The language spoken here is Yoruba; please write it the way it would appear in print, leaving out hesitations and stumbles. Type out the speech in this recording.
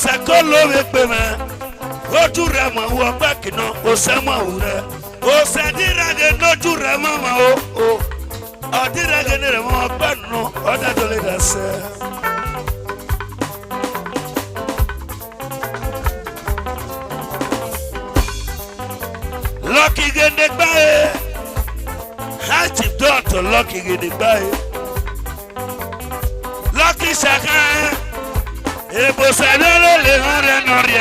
Osakolo wekpeme. Ojurama wabakino. Osama ure. Osadirage no jurama ma o. Odirage ne ma bano. Odadole dase. Lucky gende bae. Hachi daughter lucky gende bae. Lucky shaka. Ebo salolo le hore nori